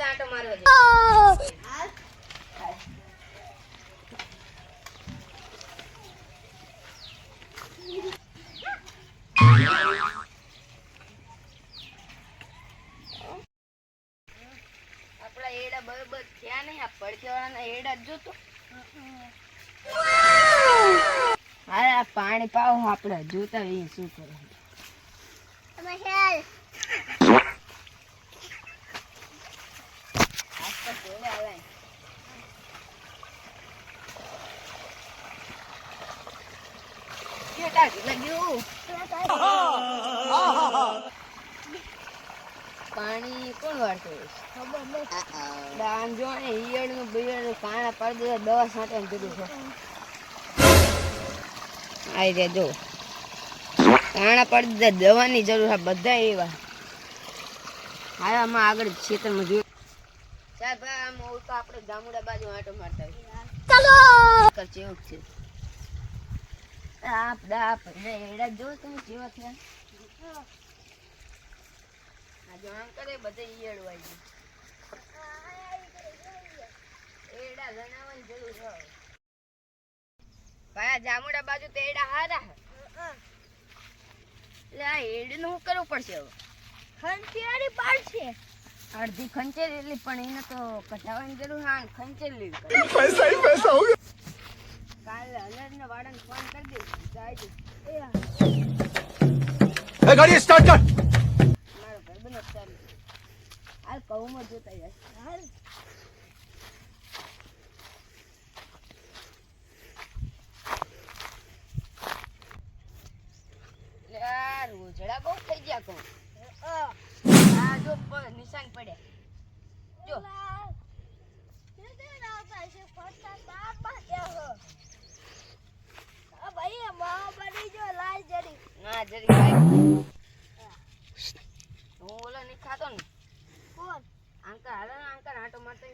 આંટો મારવો છે. આપડા એડા બરોબર થયા નહીં. આ પડકેવાળાના એડા જોતો. હા પાણી પાવ આપડે જોતા એ શું કરે. પાણી કોણ વાળતો દાન જો ને ઈયળ નું બિયળ કાણા પાડી દે દવા છાંટવાની જરૂર છે. આઈ રે જો કાણા પાડી દે દવાની જરૂર છે. બધા એવા હા આમાં આગળ ખેતરમાં જોયું સાહેબ આમ તો આપણે ગામડા બાજુ આંટો મારતા ચાલો કરશે એવું છે. આપ દાપ એડા જો તમે જેવા થયા આ જો આમ કરે બધે ઈયળ વાઈ એડા લણાવવાની જરૂર છે. ભાઈ જામુડા બાજુ તો એડા હારા એટલે આ એડ નું શું કરવું પડશે હવે ખંચેરી પાડશે અડધી ખંચેરેલી પણ એને તો કઢાવવાની જરૂર. હા ખંચેરેલી પૈસા હી પૈસા હો ગયા. કાલે અલરને વાળાને ફોન કરી દે જાય એ ગાડી સ્ટાર્ટ કર. મારો ભાઈબંધ ચાલ હાલ કહુંમાં જોતા જાય હાલ. યાર ઉજળા બહુ થઈ ગયા કહું. આ જો નિશાન પડ્યા જો ના જરી હું ઓલા નહીં ખાતો ને કોણ આંકર હાલે ને આંકર આંટો મારતો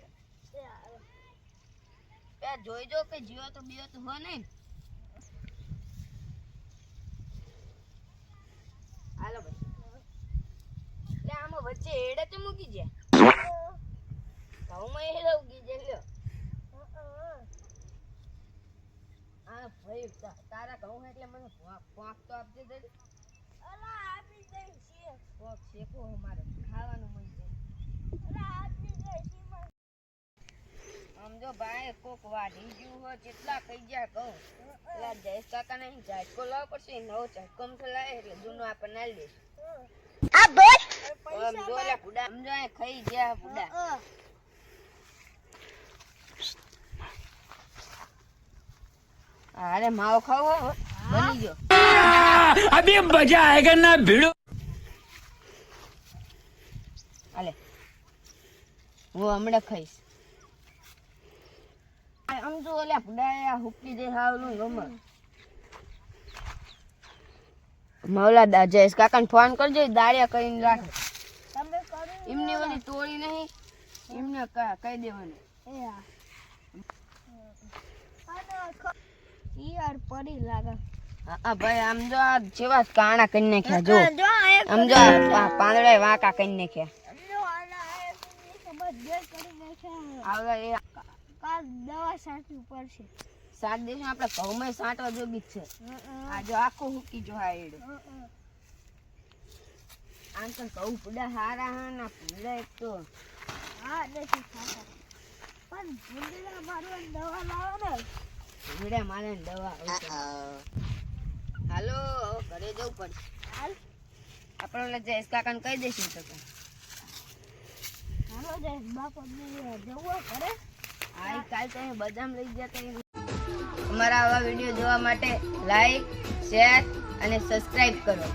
જોઈ જો કે જીવો તો બીવો તો હો નહીં. હાલો ભાઈ એટલે આમાં વચ્ચે એડે તો મૂકી જાય ઘઉંમાં એડે ઉગી જાય લ્યો. હા ભાઈ તારા ઘઉં એટલે મને પોંક તો આપજે જરી. અલા આપી દઈ છે પોંક શેકો મારે ખાવાનું મન છે. અલા આપી દઈ છે સમજો ભાઈ કોક વાઢી ગયું હોય કેટલા કઈ ગયા કહું એટલે જયેશ કાકા ને ઝાટકો લાવવો પડશે. નવો ઝાટકો લાવે એટલે જૂનો આપણને આલી દે. આ બોલ સમજો લે બુડા સમજો ખાઈ ગયા બુડા. અરે માવો ખાવો બની ગયો અભી મજા આયેગા ના ભીડો. અલે હું હમણાં ખાઈશ. આમ તો ઓલા પુડાયા હુકી દે હાવલું ગમે. મૌલા જયેશ કાકાને ફોન કરજો દાળિયા કરીને રાખે. તમે કરો એમની ઓલી તોડી નહીં એમને કહી દેવાનું. યાર પડી લાગે. હા ભાઈ આમ જો આ જેવા કાણા કરી નાખ્યા જો આમ જો પાંદડા વાંકા કરી નાખ્યા. દવા છાંટવી પડશે. સાત દિવસ આપણે ઘઉંમાં છાંટવા જો બીજ છે. આ જો આખું હુકી જો આ એડ આમ તો ઘઉં પૂડા હારા હા ના પૂડા એક તો હા નથી ખાતા પણ ભૂંડલા મારવાની દવા લાવો ને. ભૂંડા મારવાની દવા હાલો ઘરે જવું પડશે. હાલ આપણે ઓલા જયેશ કાકાને કહી દઈશું તો હાલો જયેશ બાપા જવું ઘરે. હા કાલ તો બદામ લઈ જતા. અમારા આવા વિડીયો જોવા માટે લાઈક શેર અને સબસ્ક્રાઇબ કરો.